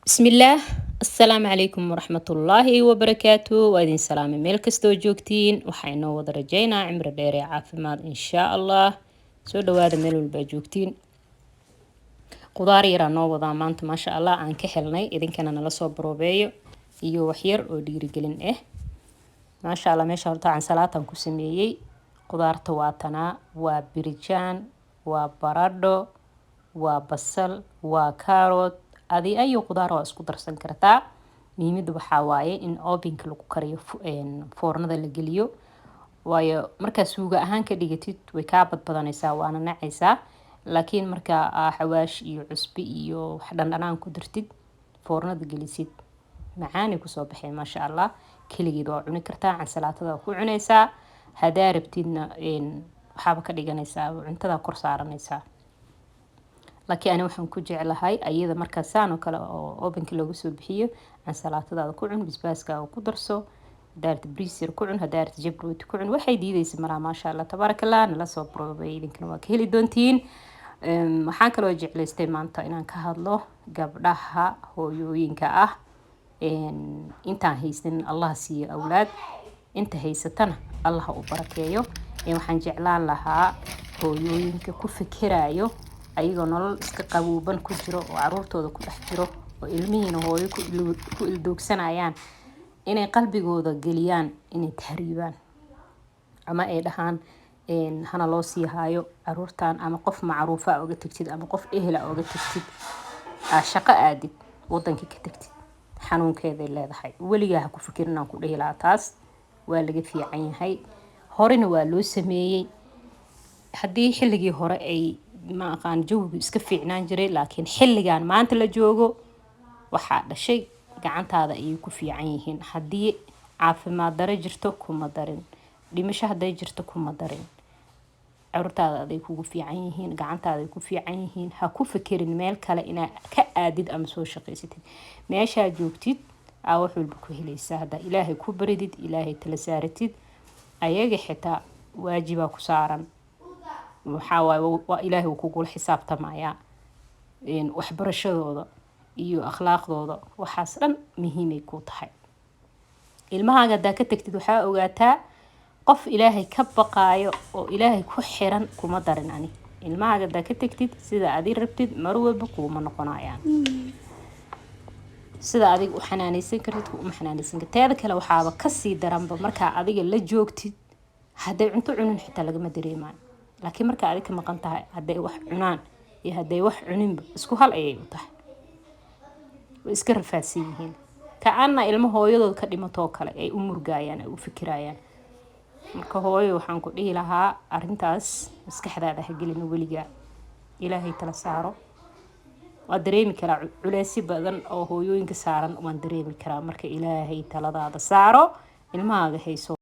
بسم الله. السلام عليكم ورحمة الله وبركاته. وادين سلام ميل كستو جوجتين وحينو ودا رجينا عمر ديري عافماد إن شاء الله. سو دوادا ميل والبا جوجتين قدار يرا نو ودا مانت ما شاء الله aan ka helnay idinkana nala soo baroobeeyo iyo wax yar oo dhiirigelin ah. ما شاء الله meesha horta aan salaatan ku sameeyay qudaarta waatana waa birjaan waa baradho waa basal waa carrot adi ayu qudaar oo isku darsan kartaa muhiimadu waxa waaye in ovenka lagu kariyo foornada la geliyo waayo marka suuga ahaan ka dhigatid way ka badbadanaysaa waana nacaysaa laakiin marka xawaash iyo cusbi iyo wax dhanaan ku dartid foornada gelisid macaani ku soo baxay ma sha Allah kaligeed waa cuni kartaa cansalaatada ku cunaysaa hadaa rabtidna waxaaba ka dhiganaysaa cuntada kor saaranaysaa laakiin ana waxaan ku jeclahay ayada marka saan oo kale oo ovenka lagu soo bixiyo cansalaatada ku cun basbaaska ku darso daarta brisir ku cun hadaarta jabrooti ku cun waxay diidaysa maraa ma sha Allah tabarakallah nala soo probay idinkana waa ka heli doontiin waxaan kaloo jeclaystay maanta inaan ka hadlo gabdhaha hooyooyinka ah intaan haysan Allah siiyo awlaad inta haysatana Allah u barakeeyo waxaan jeclaan lahaa hooyooyinka ku fikiraayo ayagoo nolol iska qabooban ku jiro oo caruurtooda ku dhex jiro oo ilmihiina hooyo ku ildoogsanayaan inay qalbigooda geliyaan inay tahriibaan ama ay dhahaan hana loo sii haayo caruurtan ama qof macruufa uga tagtid ama qof ehla uga tagtid shaqo aadid wadankii ka tagtid xanuunkeeda leedahay waligaa ha ku fikirin aan ku dhihi lahaa taas waa laga fiican yahay horena waa loo sameeyay haddii xilligii hore ay ma aqaan jawgu iska fiicnaan jiray laakiin xilligan maanta la joogo waxa dhashay gacantaada ay ku fiican yihiin haddii caafimaad daro jirto kuma darin dhimasho haday jirto kuma darin caruurtaada ay kugu fiican yihiin gacantaada ay ku fiican yihiin ha ku fikirin meel kale ina ka aadid ama soo shaqeysatid meesha joogtid wax walba ku helaysaa hada ilaahay ku baridid ilaahay tala saaratid ayaga xitaa waajiba ku saaran waxa waa ilaahay uu kugu xisaabtamaya waxbarashadooda iyo akhlaaqdooda waxaas dhan muhiimay ku tahay ilmahaaga hadaa ka tagtid waxaa ogaataa qof ilaahay ka baqaayo oo ilaahay ku xiran kuma darin ani ilmahaaga hadaa ka tagtid sida aad rabtid mar walba kuma noqonayaan sida adig u xanaanaysan kartid uma xanaanaysan kartid teeda kale waxaaba ka sii daranba marka adiga la joogtid haday cunto cunin xitaa lagama dareemaan laakiin marka adiga maqan tahay haday wax cunaan iyo haday wax cuninba isku hal ayay u tahay iska rafaadsan yihiin kaana ilmo hooyadood ka dhimato kale ay u murgaayaan ay u fikirayaan marka hooyo waxaan ku dhihi lahaa arintaas maskaxdaada ha gelin waliga ilaahay tala saaro waa dareemi karaa culeysyo badan oo hooyooyinka saaran waan dareemi karaa marka ilaahay taladaada saaro ilmahaaga hayso